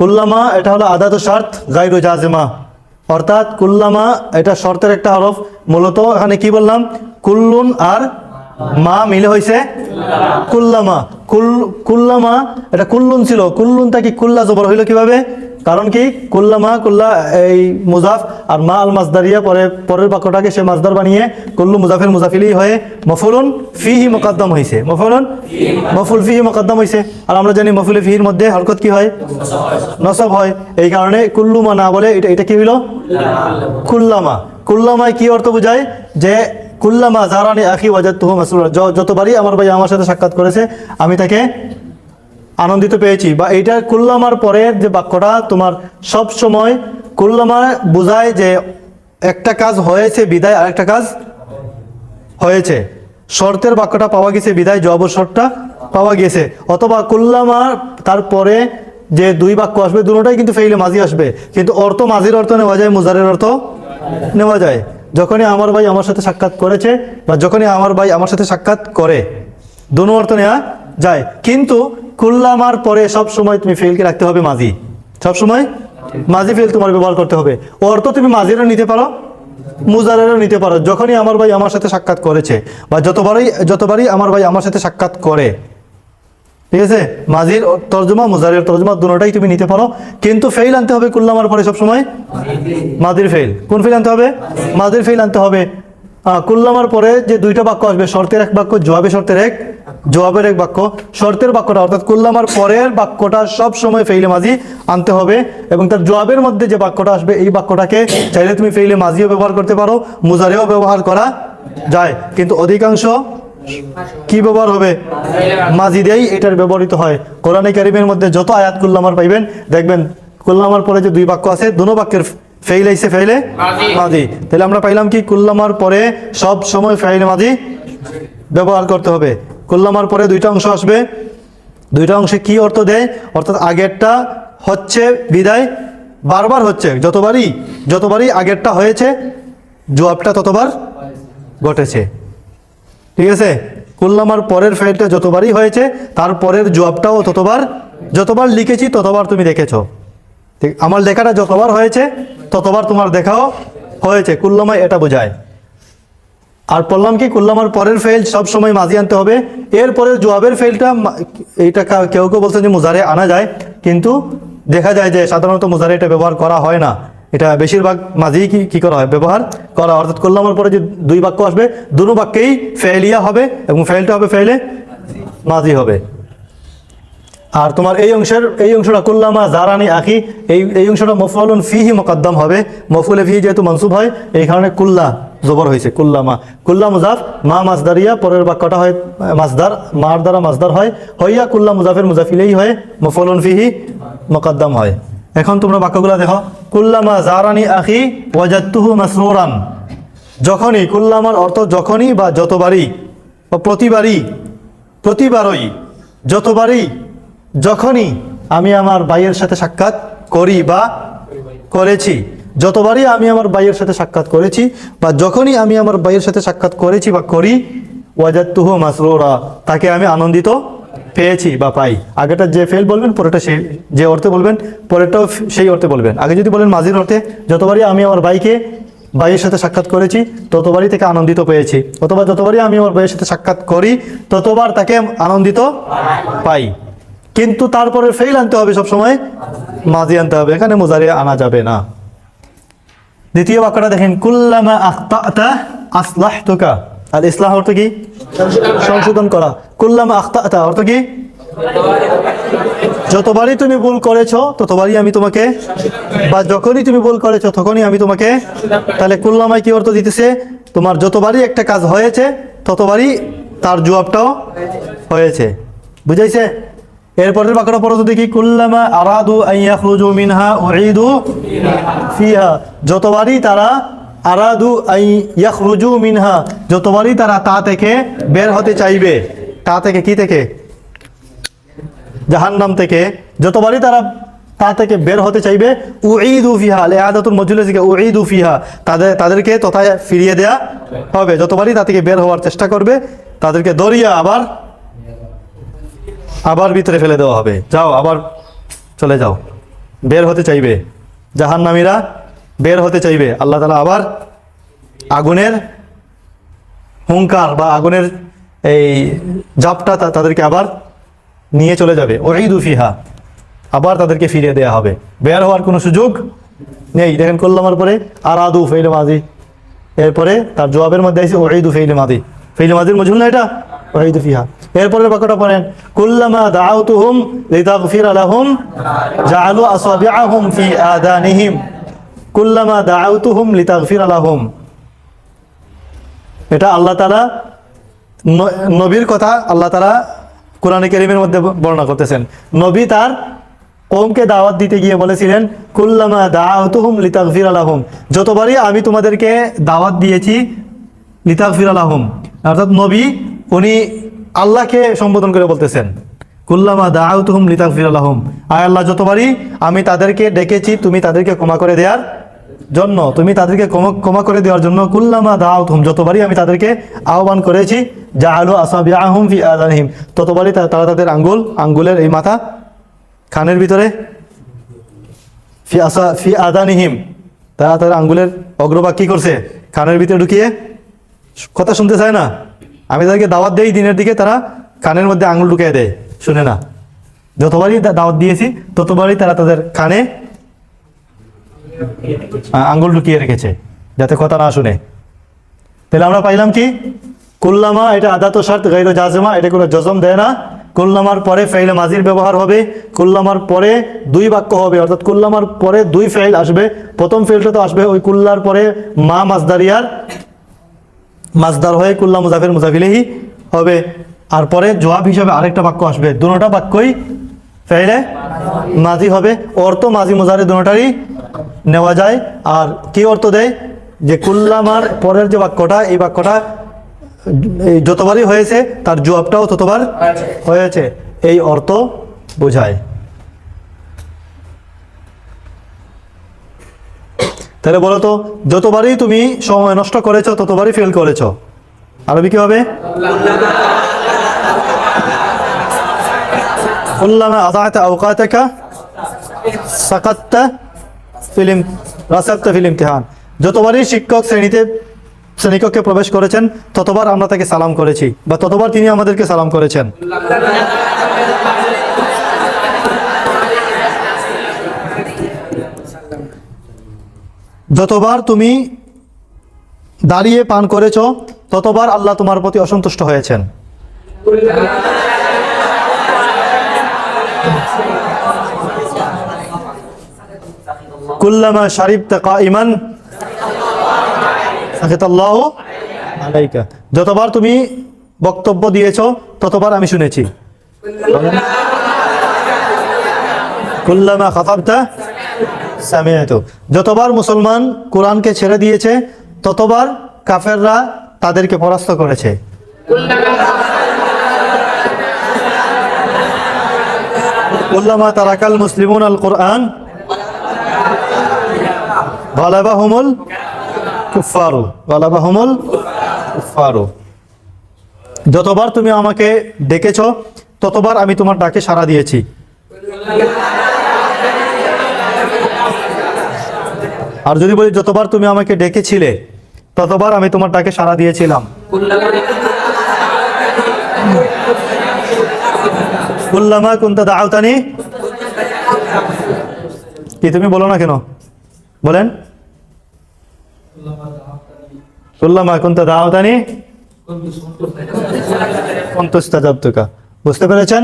কুল্লামা এটা হলো আদাতু শর্ত গায়রু জাজিমা, অর্থাৎ কুল্লামা এটা শর্তের একটা হরফ। মূলত এখানে কি বললাম, কুল্লুন আর মা মিলে হয়েছে কুল্লামা। কুল্লামা এটা কুল্লুন ছিল, কুল্লুনটা কি কুল্লা জবর হইলো কিভাবে? কারণ কি কুল্লামা কুল্লা এই মুজাফ আর মা আল মাজদারিয়া পরের বাক্যটাকে সে মাজদার বানিয়ে কুল্লু মুজাফের মুজাফিলি হয়ে মফুলুন ফিহি মুকাদ্দাম হয়েছে, মফুল ফিহি মুকাদ্দাম হয়েছে। আর আমরা জানি মফুল ফিহির মধ্যে হরকত কি হয়, নসব হয়। এই কারণে কুল্লুমা না বলে এটা কি হইল কুল্লামা। কুল্লামায় কি অর্থ বোঝায়? যে কুল্লামা জারানি আখি ওয়াজাদতুহু মাসরুরা, যতবারই আমার ভাই আমার সাথে সাক্ষাৎ করেছে আমি তাকে আনন্দিত পেয়েছি। বা এইটা কুল্লামার পরের যে বাক্যটা তোমার সব সময় কুল্লামা বোঝায় যে একটা কাজ হয়েছে বিদায় আরেকটা কাজ হয়েছে, শর্তের বাক্যটা পাওয়া গেছে বিদায় জবাব শর্তটা পাওয়া গেছে। অথবা কুল্লামা তারপরে যে দুই বাক্য আসবে দুটোটাই কিন্তু ফেইলে মাঝি আসবে, কিন্তু অর্থ মাঝির অর্থ নেওয়া যায়, মুজারের অর্থ নেওয়া যায়। যখনই আমার ভাই আমার সাথে সাক্ষাৎ করেছে বা যখনই আমার ভাই আমার সাথে সাক্ষাৎ করে, দুটো অর্থ নেওয়া যায়। কিন্তু কুল্লামার পরে সব সময় তুমি ফেলকে রাখতে হবে মাঝি, সব সময় মাঝি ফেল তোমার ব্যবহার করতে হবে। অর্থ তুমি মাঝিরও নিতে পারো, মুজারেরও নিতে পারো। যখনই আমার ভাই আমার সাথে সাক্ষাৎ করেছে বা যতবারই আমার ভাই আমার সাথে সাক্ষাৎ করে, ঠিক আছে, মাঝির তর্জমা মুজারের তর্জমা দুটোটাই তুমি নিতে পারো। কিন্তু ফেইল আনতে হবে কুল্লামার পরে সবসময় মাদির ফেইল। কোন ফেইল আনতে হবে? মাদির ফেইল আনতে হবে। কুল্লামার পরে যে দুইটা বাক্য আসবে, শর্তের এক বাক্য, জবাবের এক বাক্য। শর্তের বাক্যটা অর্থাৎ কুল্লামার পরের বাক্যটা সব সময় ফেইলে মাঝি আনতে হবে, এবং তার জবাবের মধ্যে যে বাক্যটা আসবে এই বাক্যটাকে চাইলে তুমি ফেইলে মাঝিও ব্যবহার করতে পারো, মুজারেও ব্যবহার করা যায়। কিন্তু অধিকাংশ কি ব্যবহার হবে? মাঝি দিয়েই এটার ব্যবহৃত হয়। কোরআনে কারিমের মধ্যে যত আয়াত কুল্লামার পাইবেন দেখবেন কুল্লামার পরে যে দুই বাক্য আছে দুনো বাক্যের ফেইল আইছে ফেইলে মাঝি। তাহলে আমরা পাইলাম কি কুল্লামার পরে সব সময় ফেইলে মাঝি ব্যবহার করতে হবে। কুল্লামার পরে দুইটা অংশ আসবে, দুইটা অংশে কি অর্থ দেয়? অর্থাৎ আগেরটা হচ্ছে বিদায় বারবার হচ্ছে, যতবারই আগেরটা হয়েছে জবাবটা ততবার ঘটেছে, ঠিক আছে। কুল্লামার পরের ফেইলটা যতবারই হয়েছে তারপরের জবাবটাও যতবার লিখেছি ততবার তুমি দেখেছো, ঠিক। আমার লেখাটা যতবার হয়েছে ততবার তোমার দেখাও হয়েছে, কুল্লামায় এটা বোঝায়। আর বললাম কি কুল্লামার পরের ফেইল সব সময় মাঝি আনতে হবে। এরপরের জবাবের ফেইলটা এইটা কেউ বলছেন যে মুজারে আনা যায়, কিন্তু দেখা যায় যে সাধারণত মুজারে এটা ব্যবহার করা হয় না, এটা বেশিরভাগ মাঝি কি করা হয়, ব্যবহার করা। অর্থাৎ কুল্লামার পরে যে দুই বাক্য আসবে দুটো বাক্যেই ফেইলিয়া হবে এবং ফেইলটা হবে ফেইলে মাঝি হবে। আর তোমার এই অংশটা কুল্লামা জারানি আখি, এই অংশটা মফউলুন ফিহি মুকাদ্দাম হবে। মফউলে ফিহি যেহেতু মানসুব হয় এই কারণে কুল্লা জবর হয়েছে, কুল্লামা। কুল্লা মুজাফ মা মাজদারিয়া, পরের বাক্যটা হয় মাজদার, মার দ্বারা মাজদার হয়, হইয়া কুল্লা মুজাফের মুজাফিলেই হয়, মফউলুন ফিহি মুকাদ্দাম হয়। এখন তোমরা বাক্যগুলো দেখো। কুল্লামা জারানি আখি ওয়াজাদতুহু মাসরুরান। যখনই, কুল্লামার অর্থ যখনই বা যতবারই বা প্রতিবারই, যতবারই, যখনই আমি আমার ভাইয়ের সাথে সাক্ষাৎ করি বা করেছি, যতবারই আমি আমার ভাইয়ের সাথে সাক্ষাৎ করেছি বা যখনই আমি আমার ভাইয়ের সাথে সাক্ষাৎ করেছি বা করি, ওয়াজাদতুহু মাসরুরা, তাকে আমি আনন্দিত পেয়েছি বা পাই। আগেটা যে ফেল বলবেন পরেটা সেই যে অর্থে বলবেন পরেরটাও সেই অর্থে বলবেন। আগে যদি বলেন মাঝির অর্থে, যতবারই আমি আমার ভাইয়ের সাথে সাক্ষাৎ করেছি ততবারই তাকে আনন্দিত পেয়েছি, অথবা যতবারই আমি আমার ভাইয়ের সাথে সাক্ষাৎ করি ততবার তাকে আনন্দিত পাই। কিন্তু তারপরে ফেইল আনতে হবে, সবসময় মাঝি আনতে হবে, এখানে মুজারে আনা যাবে না। দ্বিতীয় বাক্যটা দেখেন, কুল্লামা আখতাতা আসলাহতুকা। আর ইসলাহ অর্থ কি? সংশোধন করা। কুল্লামা আখতাতা অর্থ কি? যতবারই তুমি ভুল করেছো ততবারই আমি তোমাকে, বা যখনই তুমি ভুল করেছো তখনই আমি তোমাকে। তাহলে কুল্লামায় কি অর্থ দিতেছে? তোমার যতবারই একটা কাজ হয়েছে ততবারই তার জবাবটাও হয়েছে। বুঝাইছে? এরপরের বাক্যটা পড়ো তো দেখি। কুল্লামা আরাদু আন ইয়াখরুজু মিনহা উঈদু ফিহা। যতবারই তারা আরাদু আন ইয়াখরুজু মিনহা, যতবারই তারা তা থেকে বের হতে চাইবে। তা থেকে কি থেকে? জাহান্নাম থেকে। যতবারই তারা তা থেকে বের হতে চাইবে, উঈদু ফিহা, লিআদাতুল মজলুস থেকে উঈদু ফিহা, তাদেরকে তথা ফিরিয়ে দেয়া হবে। যতবারই তা থেকে বের হওয়ার চেষ্টা করবে তাদেরকে দরিয়া আবার ভিতরে ফেলে দেওয়া হবে, যাও আবার চলে যাও। বের হতে চাইবে, জাহান্নামীরা বের হতে চাইবে, আল্লাহ তাআলা আবার আগুনের হুঙ্কার বা আগুনের এই জাপটা তাদেরকে আবার নিয়ে চলে যাবে। উঈদু ফিহা, আবার তাদেরকে ফিরিয়ে দেওয়া হবে, বের হওয়ার কোনো সুযোগ নেই। দেখেন কুল্লামার পরে আরাদু ফেইল মাদি, এরপরে তার জবাবের মধ্যে আছে উঈদু ফেইল মাদি, ফেইল মাদির মজহুল না এটা, উঈদু ফিহা। এরপরে বাক্যটা পড়েন কুল্লামা দাআউতুহুম লিতাগফিরা লাহুম জাআলু আসাবিআহুম ফি আযানিহিম, কুল্লামা দাআউতুহুম লিতাগফিরা লাহুম। এটা আল্লাহ তাআলা নবীর কথা আল্লাহ তাআলা কোরআনে কারীমের মধ্যে বর্ণনা করতেছেন। নবী তার কওমকে দাওয়াত দিতে গিয়ে বলেছিলেন কুল্লামা দাআউতুহুম লিতাগফিরা লাহুম, যতবারই আমি তোমাদেরকে দাওয়াত দিয়েছি লিতাগফিরা লাহুম, অর্থাৎ নবী উনি আল্লাহকে সম্বোধন করে বলতেছেন কুল্লামা দাআউতুহুম লিতাগফিরা লাহুম, আয় আল্লাহ যতবারই আমি তাদেরকে ডেকেছি তুমি তাদেরকে ক্ষমা করে দেওয়ার জন্য, তুমি তাদেরকে ক্ষমা করে দেওয়ার জন্য, কুল্লামা দাআউতুহুম যতবারই আমি তাদেরকে আহ্বান করেছি, জাআলু আসাবিআহুম ফি আযানিহিম ততবারই তারা তাদের আঙ্গুলের এই মাথা কানের ভিতরে ফি আযানিহিম, তারা তাদের আঙ্গুলের অগ্রভাগ কি করছে, কানের ভিতরে ঢুকিয়ে কথা শুনতে চায় না। আমি তাদেরকে দাওয়াত দেই দিনের দিকে, তারা কানের মধ্যে আঙ্গুল ঢুকিয়ে দেয়, শুনে না। যতবারই দাওয়াত দিয়েছি ততবারই তারা তাদের কানে আঙ্গুল ঢুকিয়ে রেখেছে যাতে কথা না শুনে। তাহলে আমরা পাইলাম কি, কুল্লামা এটা আদাত শর্ত গায়রু জাজমা, এটা কোনো জজম দেয় না। কুল্লামার পরে ফাইলে মাজির ব্যবহার হবে, কুল্লামার পরে দুই বাক্য হবে, অর্থাৎ কুল্লামার পরে দুই ফাইল আসবে। প্রথম ফাইলটা তো আসবে ওই কুল্লার পরে মা মাসদারিয়ার মাসদার হয়ে কুল্লা মুজাফির মুজাফিলেহি হবে, আর পরে জবাব হিসাবে আরেকটা বাক্য আসবে। দুটোটা বাক্যই ফাইলে মাজি হবে, অর্থ মাজি মুজারে দুটোটারই নেওয়া যায়। আর কি অর্থ দেয়, যে কুল্লামার পরের যে বাক্যটা, এই বাক্যটা যতবারই হয়েছে তার জবাবটাও ততবার হয়েছে, এই অর্থ বোঝায়। তাহলে বলো তো, যতবারই তুমি সময় নষ্ট করেছো ততবারই ফেল করেছো, আরবি কি হবে? কুল্লামা আযা'তা আওকাতাকা সাকাততা রাসাবতা ফিল ইমতিহান, যতবারই শিক্ষক শ্রেণীকক্ষে প্রবেশ করেছেন ততবার আমরা তাকে সালাম করেছি, বা ততবার তিনি আমাদেরকে সালাম করেছেন। যতবার তুমি দাঁড়িয়ে পান করেছো ততবার আল্লাহ তোমার প্রতি অসন্তুষ্ট হয়েছেন। কুল্লামা শারিবতা কাইমান সাখাতাল্লাহু আলাইকা, যতবার তুমি বক্তব্য দিয়েছো ততবার আমি শুনেছি। কুল্লামা খাতাবতা সামিআতু, যতবার মুসলমান কোরআনকে ছেড়ে দিয়েছে ততবার কাফেররা তাদেরকে পরাস্ত করেছে। কুল্লামা তারাকাল মুসলিমুন আল কোরআন গালাবাহুমুল কুফফারু, যতবার তুমি আমাকে ডেকেছো ততবার আমি তোমার ডাকে সাড়া দিয়েছি। আর যদি বলি যতবার তুমি আমাকে ডেকেছিলে ততবার আমি তোমার ডাকে সাড়া দিয়েছিলাম। কুল্লামা কুনতা দাআউতানি, কি তুমি বলো না কেন, বলেন। কুল্লামা কুনতা দাআউতানি কুনতু ইস্তাজাবতুকা, বুঝতে পেরেছেন?